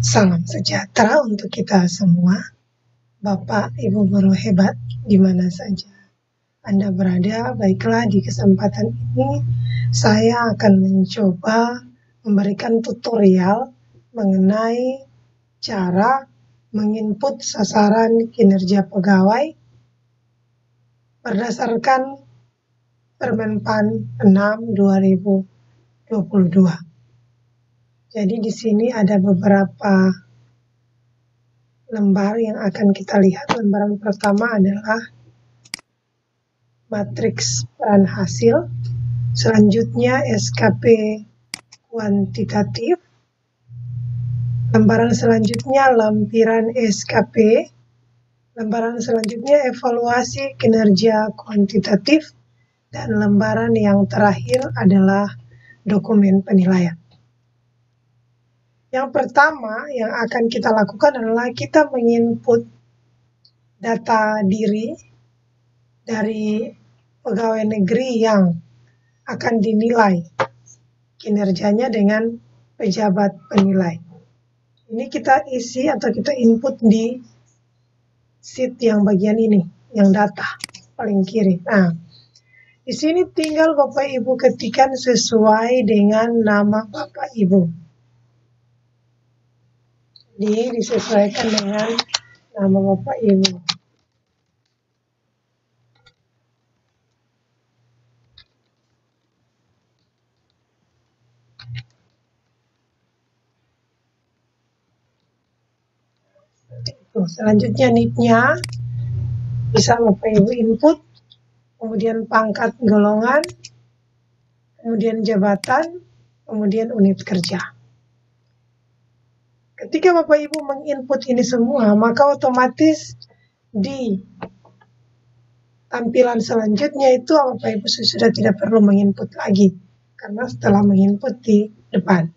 Salam sejahtera untuk kita semua, Bapak Ibu guru hebat di mana saja Anda berada. Baiklah, di kesempatan ini saya akan mencoba memberikan tutorial mengenai cara menginput sasaran kinerja pegawai berdasarkan Permenpan 6 2022. Jadi di sini ada beberapa lembar yang akan kita lihat. Lembaran pertama adalah matriks peran hasil. Selanjutnya SKP kuantitatif. Lembaran selanjutnya lampiran SKP. Lembaran selanjutnya evaluasi kinerja kuantitatif. Dan lembaran yang terakhir adalah dokumen penilaian. Yang pertama yang akan kita lakukan adalah kita menginput data diri dari pegawai negeri yang akan dinilai kinerjanya dengan pejabat penilai. Ini kita isi atau kita input di sheet yang bagian ini, yang data paling kiri. Nah, di sini tinggal Bapak Ibu ketikkan sesuai dengan nama Bapak Ibu. Disesuaikan dengan nama Bapak Ibu. Selanjutnya NIP-nya bisa Bapak Ibu input, kemudian pangkat golongan, kemudian jabatan, kemudian unit kerja. Ketika Bapak Ibu menginput ini semua, maka otomatis di tampilan selanjutnya itu Bapak Ibu sudah tidak perlu menginput lagi, karena setelah menginput di depan.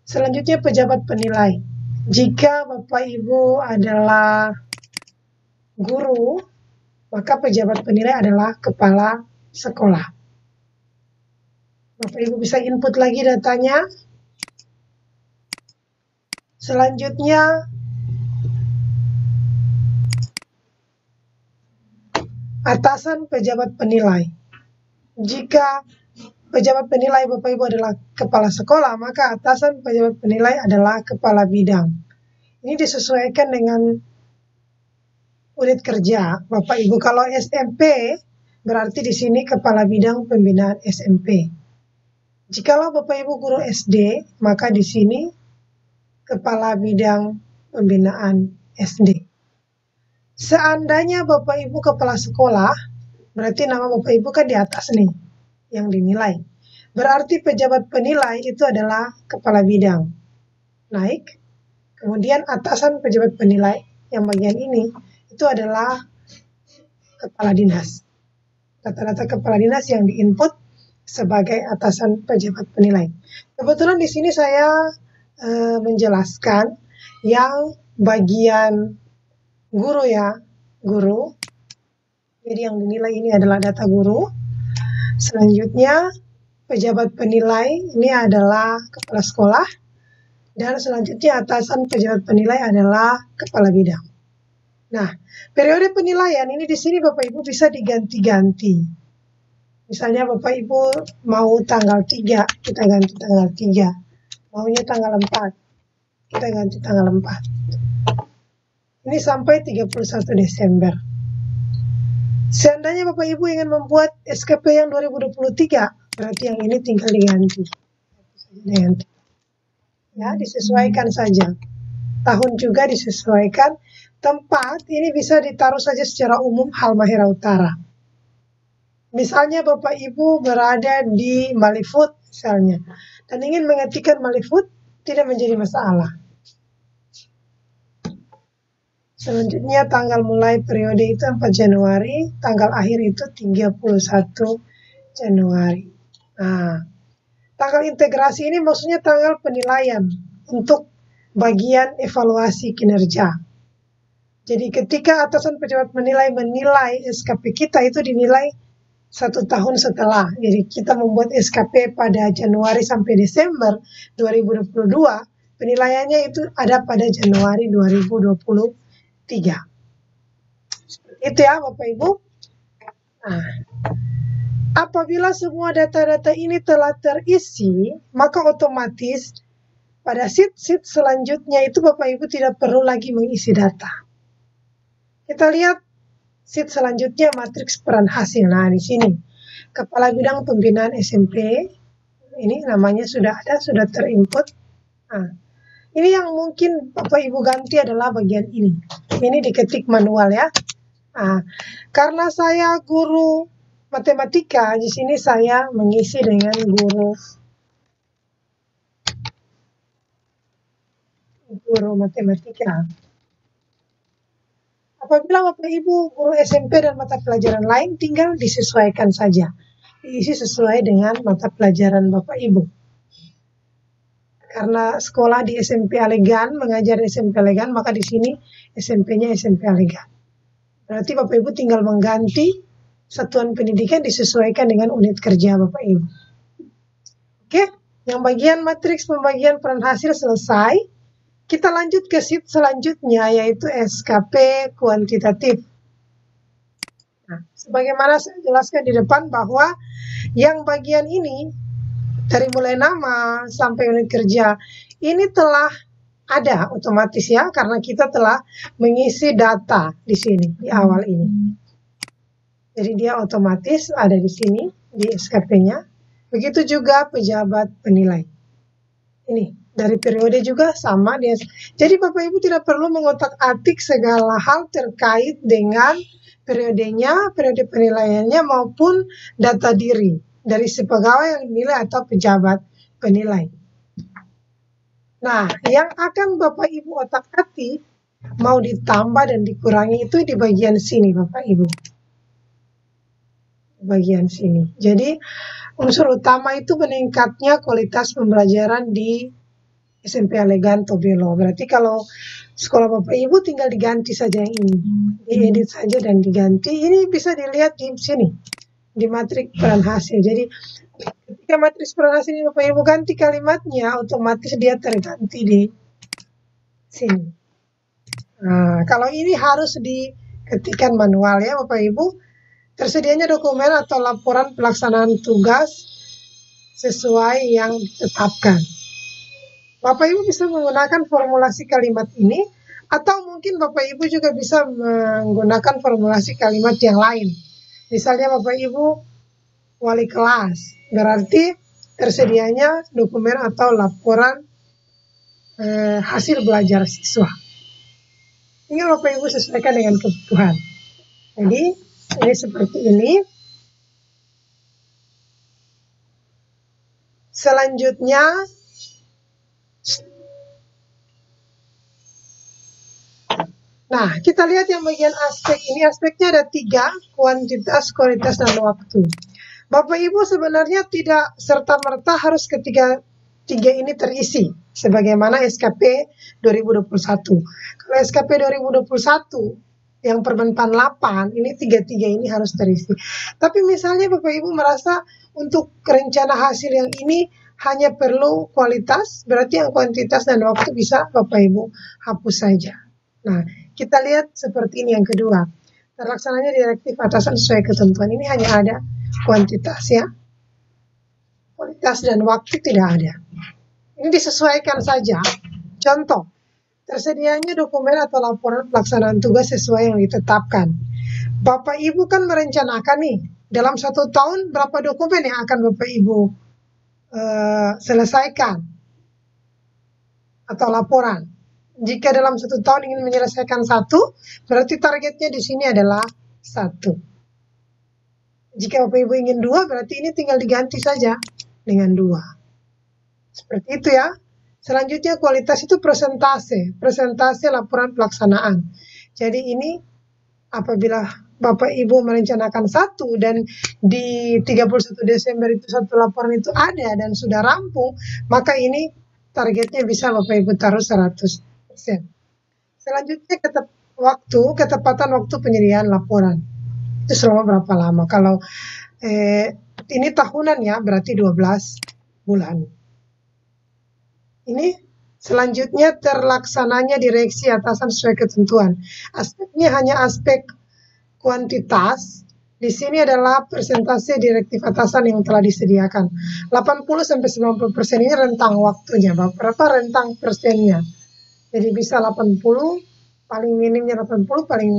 Selanjutnya pejabat penilai. Jika Bapak Ibu adalah guru, maka pejabat penilai adalah kepala sekolah. Bapak Ibu bisa input lagi datanya. Selanjutnya atasan pejabat penilai. Jika pejabat penilai Bapak Ibu adalah kepala sekolah, maka atasan pejabat penilai adalah kepala bidang. Ini disesuaikan dengan unit kerja Bapak Ibu. Kalau SMP berarti di sini kepala bidang pembinaan SMP. Jikalau Bapak Ibu guru SD, maka di sini kepala bidang pembinaan SD. Seandainya Bapak Ibu kepala sekolah, berarti nama Bapak Ibu kan di atas nih, yang dinilai. Berarti pejabat penilai itu adalah kepala bidang. Naik, kemudian atasan pejabat penilai, yang bagian ini, itu adalah kepala dinas. Data-data kepala dinas yang diinput sebagai atasan pejabat penilai. Kebetulan di sini saya menjelaskan yang bagian guru ya, guru. Jadi yang dinilai ini adalah data guru. Selanjutnya pejabat penilai ini adalah kepala sekolah. Dan selanjutnya atasan pejabat penilai adalah kepala bidang. Nah, periode penilaian ini di sini Bapak Ibu bisa diganti-ganti. Misalnya Bapak Ibu mau tanggal 3, kita ganti tanggal 3. Maunya tanggal 4, kita ganti tanggal 4. Ini sampai 31 Desember. Seandainya Bapak Ibu ingin membuat SKP yang 2023, berarti yang ini tinggal diganti. Ya, disesuaikan saja. Tahun juga disesuaikan. Tempat ini bisa ditaruh saja secara umum Halmahera Utara. Misalnya Bapak Ibu berada di Malifood misalnya, dan ingin mengetikkan Malifood, tidak menjadi masalah. Selanjutnya tanggal mulai periode itu 4 Januari, tanggal akhir itu 31 Januari. Nah, tanggal integrasi ini maksudnya tanggal penilaian untuk bagian evaluasi kinerja. Jadi ketika atasan pejabat menilai SKP kita itu dinilai 1 tahun setelah. Jadi kita membuat SKP pada Januari sampai Desember 2022, penilaiannya itu ada pada Januari 2023. Itu ya Bapak Ibu. Nah, apabila semua data-data ini telah terisi, maka otomatis pada sheet selanjutnya itu Bapak Ibu tidak perlu lagi mengisi data. Kita lihat sheet selanjutnya, matriks peran hasil. Nah, di sini Kepala Bidang Pembinaan SMP, ini namanya sudah ada, sudah terinput. Nah, ini yang mungkin Bapak Ibu ganti adalah bagian ini. Ini diketik manual ya. Nah, karena saya guru matematika, di sini saya mengisi dengan guru matematika. Apabila Bapak Ibu guru SMP dan mata pelajaran lain, tinggal disesuaikan saja. Diisi sesuai dengan mata pelajaran Bapak Ibu. Karena sekolah di SMP Alegan, mengajar di SMP Alegan, maka di sini SMP-nya SMP Alegan. Berarti Bapak Ibu tinggal mengganti satuan pendidikan disesuaikan dengan unit kerja Bapak Ibu. Oke, yang bagian matriks pembagian peran hasil selesai. Kita lanjut ke sheet selanjutnya, yaitu SKP kuantitatif. Nah, sebagaimana saya jelaskan di depan bahwa yang bagian ini, dari mulai nama sampai unit kerja, ini telah ada otomatis ya, karena kita telah mengisi data di sini, di awal ini. Jadi dia otomatis ada di sini, di SKP-nya. Begitu juga pejabat penilai. Ini. Dari periode juga sama dia. Jadi Bapak Ibu tidak perlu mengotak-atik segala hal terkait dengan periodenya, periode penilaiannya maupun data diri dari si pegawai yang dinilai atau pejabat penilai. Nah, yang akan Bapak Ibu otak-atik mau ditambah dan dikurangi itu di bagian sini Bapak Ibu. Bagian sini. Jadi unsur utama itu meningkatnya kualitas pembelajaran di SMP Alegan Tobelo. Berarti kalau sekolah Bapak Ibu tinggal diganti saja yang ini. Diedit saja dan diganti. Ini bisa dilihat di sini. Di matriks peran hasil. Jadi ketika matriks peran hasil ini Bapak Ibu ganti kalimatnya, otomatis dia terganti di sini. Nah, kalau ini harus diketikkan manual ya Bapak Ibu. Tersedianya dokumen atau laporan pelaksanaan tugas sesuai yang ditetapkan. Bapak Ibu bisa menggunakan formulasi kalimat ini, atau mungkin Bapak Ibu juga bisa menggunakan formulasi kalimat yang lain. Misalnya Bapak Ibu wali kelas, berarti tersedianya dokumen atau laporan hasil belajar siswa. Tinggal Bapak Ibu sesuaikan dengan kebutuhan. Jadi ini seperti ini. Selanjutnya nah, kita lihat yang bagian aspek ini. Aspeknya ada 3, kuantitas, kualitas, dan waktu. Bapak Ibu sebenarnya tidak serta-merta harus ketiga ini terisi, sebagaimana SKP 2021. Kalau SKP 2021, yang permenpan 8, ini 3 ini harus terisi. Tapi misalnya Bapak Ibu merasa untuk rencana hasil yang ini hanya perlu kualitas, berarti yang kuantitas dan waktu bisa Bapak Ibu hapus saja. Nah, kita lihat seperti ini yang kedua. Terlaksananya direktif atasan sesuai ketentuan. Ini hanya ada kuantitas ya. Kualitas dan waktu tidak ada. Ini disesuaikan saja. Contoh, tersedianya dokumen atau laporan pelaksanaan tugas sesuai yang ditetapkan. Bapak Ibu kan merencanakan nih, dalam 1 tahun berapa dokumen yang akan Bapak Ibu selesaikan atau laporan. Jika dalam 1 tahun ingin menyelesaikan 1, berarti targetnya di sini adalah 1. Jika Bapak Ibu ingin 2, berarti ini tinggal diganti saja dengan 2. Seperti itu ya. Selanjutnya kualitas itu presentase laporan pelaksanaan. Jadi ini apabila Bapak Ibu merencanakan 1 dan di 31 Desember itu 1 laporan itu ada dan sudah rampung, maka ini targetnya bisa Bapak Ibu taruh 100%. Selanjutnya ketepatan waktu penyediaan laporan. Itu selama berapa lama? Kalau ini tahunan ya, berarti 12 bulan. Ini Selanjutnya, terlaksananya direksi atasan sesuai ketentuan. Aspeknya hanya aspek kuantitas. Di sini adalah persentase direktif atasan yang telah disediakan. 80-90% ini rentang waktunya. Berapa rentang persennya? Jadi bisa 80, paling minimnya 80, paling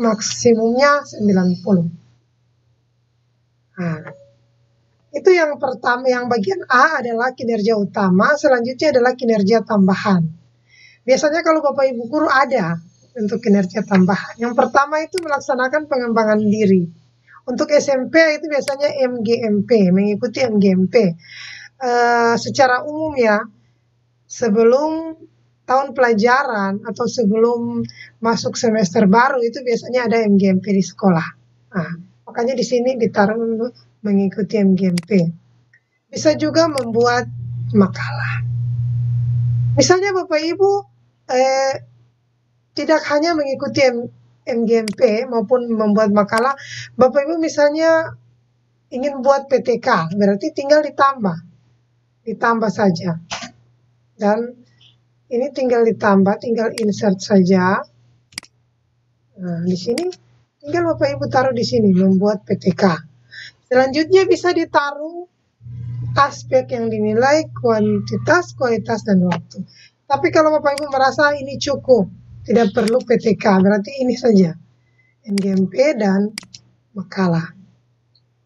maksimumnya 90. Nah, itu yang pertama, yang bagian A adalah kinerja utama, selanjutnya adalah kinerja tambahan. Biasanya kalau Bapak Ibu guru ada untuk kinerja tambahan. Yang pertama itu melaksanakan pengembangan diri. Untuk SMP itu biasanya MGMP, mengikuti MGMP. Secara umum ya, sebelum tahun pelajaran atau sebelum masuk semester baru itu biasanya ada MGMP di sekolah. Nah, makanya di sini ditaruh mengikuti MGMP. Bisa juga membuat makalah. Misalnya Bapak Ibu tidak hanya mengikuti MGMP maupun membuat makalah, Bapak Ibu misalnya ingin buat PTK, berarti tinggal ditambah saja. Dan ini tinggal ditambah, tinggal insert saja. Nah, di sini tinggal Bapak Ibu taruh di sini, membuat PTK. Selanjutnya bisa ditaruh aspek yang dinilai, kuantitas, kualitas, dan waktu. Tapi kalau Bapak Ibu merasa ini cukup, tidak perlu PTK, berarti ini saja, MGMP dan makalah.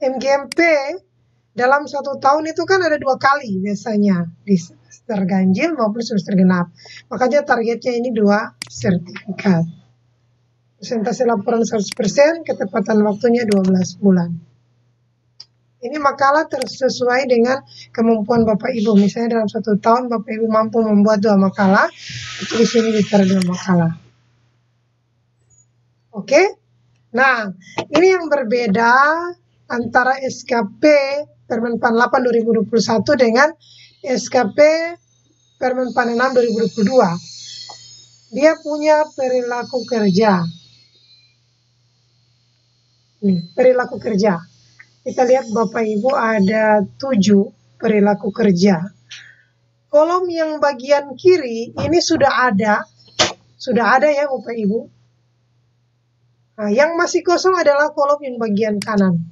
MGMP dalam 1 tahun itu kan ada 2 kali biasanya, di semester ganjil maupun semester genap. Makanya targetnya ini 2 sertifikat. Persentase laporan 100%, ketepatan waktunya 12 bulan. Ini makalah sesuai dengan kemampuan Bapak Ibu. Misalnya dalam 1 tahun Bapak Ibu mampu membuat 2 makalah, itu di sini ditaruh 2 makalah. Oke? Nah, ini yang berbeda antara SKP Permen Pan 8 2021 dengan SKP Permen Pan 6 2022. Dia punya perilaku kerja. Perilaku kerja. Kita lihat Bapak Ibu ada 7 perilaku kerja. Kolom yang bagian kiri ini sudah ada ya Bapak Ibu. Nah, yang masih kosong adalah kolom yang bagian kanan.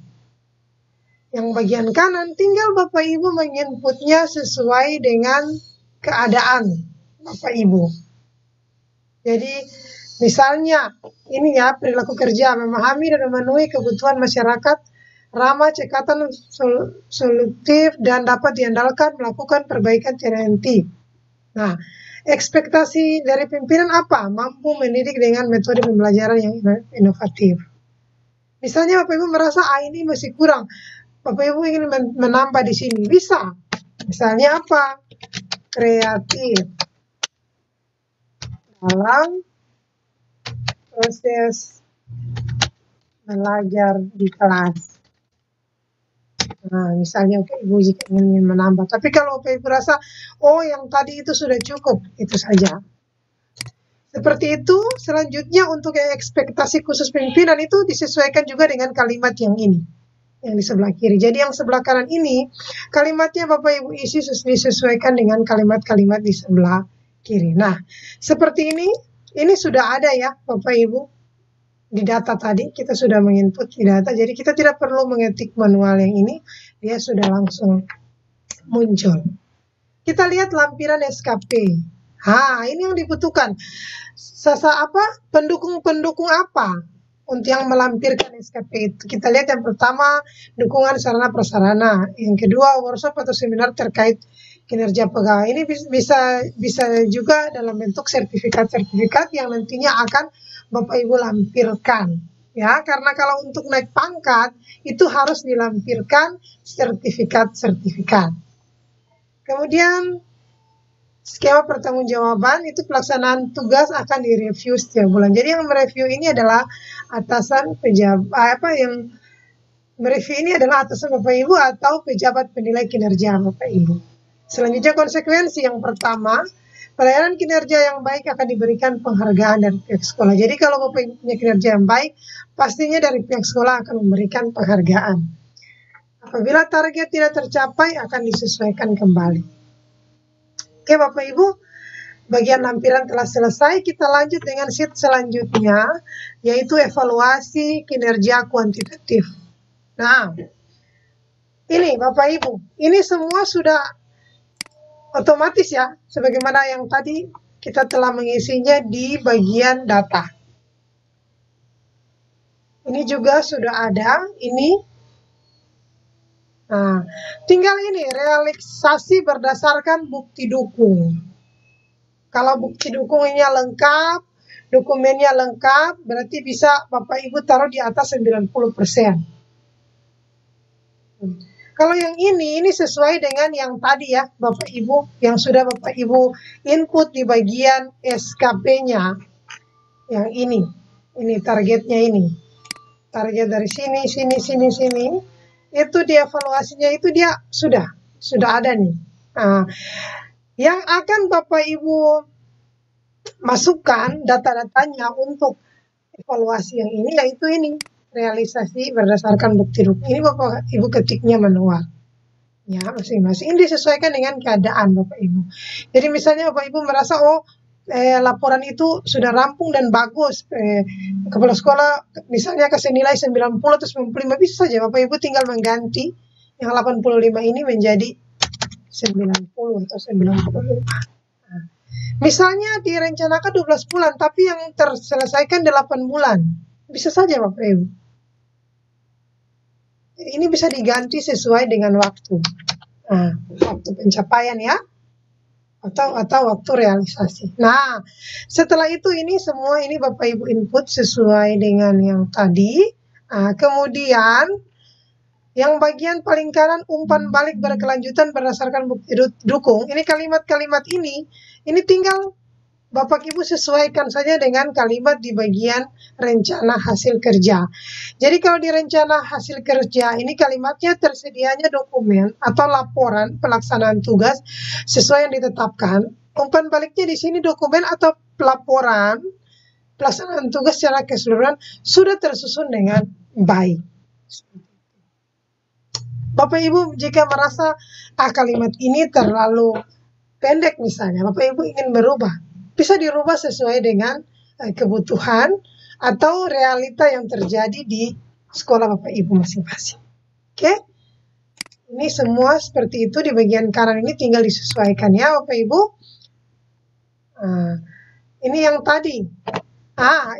Yang bagian kanan tinggal Bapak Ibu menginputnya sesuai dengan keadaan Bapak Ibu. Jadi misalnya ini ya perilaku kerja, memahami dan memenuhi kebutuhan masyarakat, ramah, cekatan, solutif, dan dapat diandalkan, melakukan perbaikan tiada henti. Nah, ekspektasi dari pimpinan apa? Mampu mendidik dengan metode pembelajaran yang inovatif. Misalnya Bapak Ibu merasa ini masih kurang, Bapak Ibu ingin menambah di sini, bisa. Misalnya apa? Kreatif dalam proses belajar di kelas. Nah, misalnya Ibu jika ingin menambah. Tapi kalau Ibu rasa, yang tadi itu sudah cukup, itu saja. Seperti itu, selanjutnya untuk ekspektasi khusus pimpinan itu disesuaikan juga dengan kalimat yang ini, yang di sebelah kiri. Jadi yang sebelah kanan ini, kalimatnya Bapak Ibu isi disesuaikan dengan kalimat-kalimat di sebelah kiri. Nah, seperti ini sudah ada ya Bapak Ibu. Di data tadi kita sudah menginput di data, jadi kita tidak perlu mengetik manual yang ini, dia sudah langsung muncul. Kita lihat lampiran SKP. Ini yang dibutuhkan. Pendukung apa untuk yang melampirkan SKP itu? Kita lihat yang pertama, dukungan sarana prasarana. Yang kedua, workshop atau seminar terkait kinerja pegawai. Ini bisa juga dalam bentuk sertifikat-sertifikat yang nantinya akan Bapak Ibu lampirkan, ya, karena kalau untuk naik pangkat itu harus dilampirkan sertifikat-sertifikat. Kemudian skema pertanggungjawaban itu pelaksanaan tugas akan direview setiap bulan. Jadi yang mereview ini adalah atasan pejabat, yang mereview ini adalah atasan Bapak Ibu atau pejabat penilai kinerja Bapak Ibu. Selanjutnya konsekuensi yang pertama, pelayanan kinerja yang baik akan diberikan penghargaan dari pihak sekolah. Jadi kalau Bapak Ibu punya kinerja yang baik, pastinya dari pihak sekolah akan memberikan penghargaan. Apabila target tidak tercapai, akan disesuaikan kembali. Oke Bapak Ibu, bagian lampiran telah selesai. Kita lanjut dengan sheet selanjutnya, yaitu evaluasi kinerja kuantitatif. Nah, ini Bapak Ibu, ini semua sudah otomatis ya, sebagaimana yang tadi kita telah mengisinya di bagian data. Ini juga sudah ada, ini. Nah, tinggal ini, realisasi berdasarkan bukti dukung. Kalau bukti dukungnya lengkap, dokumennya lengkap, berarti bisa Bapak Ibu taruh di atas 90%. Kalau yang ini sesuai dengan yang tadi ya, Bapak Ibu, yang sudah Bapak Ibu input di bagian SKP-nya. Yang ini targetnya ini. Target dari sini, sini. Itu dia evaluasinya, itu dia sudah ada nih. Nah, yang akan Bapak Ibu masukkan data-datanya untuk evaluasi yang ini, yaitu ini, realisasi berdasarkan bukti dukung. Ini Bapak Ibu ketiknya manual. Ya, masing-masing. Ini disesuaikan dengan keadaan Bapak Ibu. Jadi misalnya Bapak Ibu merasa, laporan itu sudah rampung dan bagus. Kepala sekolah misalnya kasih nilai 90 atau 95, bisa saja Bapak Ibu tinggal mengganti yang 85 ini menjadi 90 atau 95. Nah, misalnya direncanakan 12 bulan, tapi yang terselesaikan 8 bulan. Bisa saja Bapak Ibu. Ini bisa diganti sesuai dengan waktu. Nah, waktu pencapaian ya. Atau waktu realisasi. Nah, setelah itu ini semua ini Bapak Ibu input sesuai dengan yang tadi. Nah, kemudian yang bagian paling kanan, umpan balik berkelanjutan berdasarkan bukti dukung. Ini kalimat-kalimat ini tinggal Bapak Ibu sesuaikan saja dengan kalimat di bagian rencana hasil kerja. Jadi kalau di rencana hasil kerja ini kalimatnya tersedianya dokumen atau laporan pelaksanaan tugas sesuai yang ditetapkan. Umpan baliknya di sini dokumen atau laporan pelaksanaan tugas secara keseluruhan sudah tersusun dengan baik. Bapak Ibu jika merasa kalimat ini terlalu pendek misalnya, Bapak Ibu ingin berubah, bisa dirubah sesuai dengan kebutuhan atau realita yang terjadi di sekolah Bapak Ibu masing-masing. Oke? Ini semua seperti itu di bagian kanan ini tinggal disesuaikan ya Bapak Ibu. Ini yang tadi.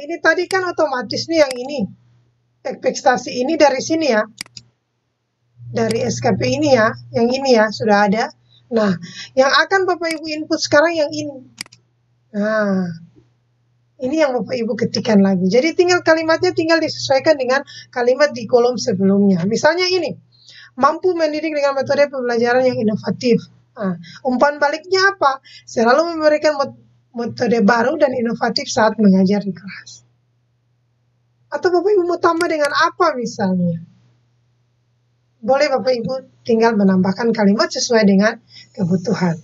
Ini tadi kan otomatis nih yang ini. Ekspektasi ini dari sini ya. Dari SKP ini ya, yang ini ya sudah ada. Nah, yang akan Bapak Ibu input sekarang yang ini. Nah, ini yang Bapak Ibu ketikkan lagi. Jadi tinggal kalimatnya tinggal disesuaikan dengan kalimat di kolom sebelumnya. Misalnya ini, mampu mendidik dengan metode pembelajaran yang inovatif. Nah, umpan baliknya apa? Selalu memberikan metode baru dan inovatif saat mengajar di kelas. Atau Bapak Ibu mau tambah dengan apa misalnya? Boleh Bapak Ibu tinggal menambahkan kalimat sesuai dengan kebutuhan.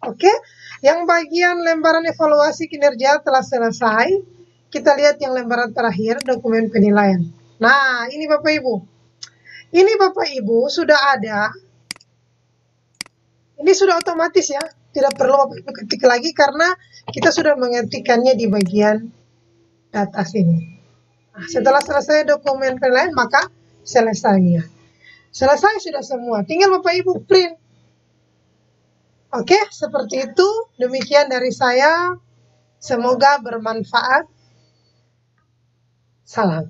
Oke? Yang bagian lembaran evaluasi kinerja telah selesai. Kita lihat yang lembaran terakhir, dokumen penilaian. Nah, ini Bapak Ibu. Ini Bapak Ibu sudah ada. Ini sudah otomatis ya. Tidak perlu Bapak Ibu ketik lagi karena kita sudah mengetikkannya di bagian data sini. Nah, setelah selesai dokumen penilaian, maka selesainya. Selesai sudah semua. Tinggal Bapak Ibu print. Oke, seperti itu. Demikian dari saya. Semoga bermanfaat. Salam.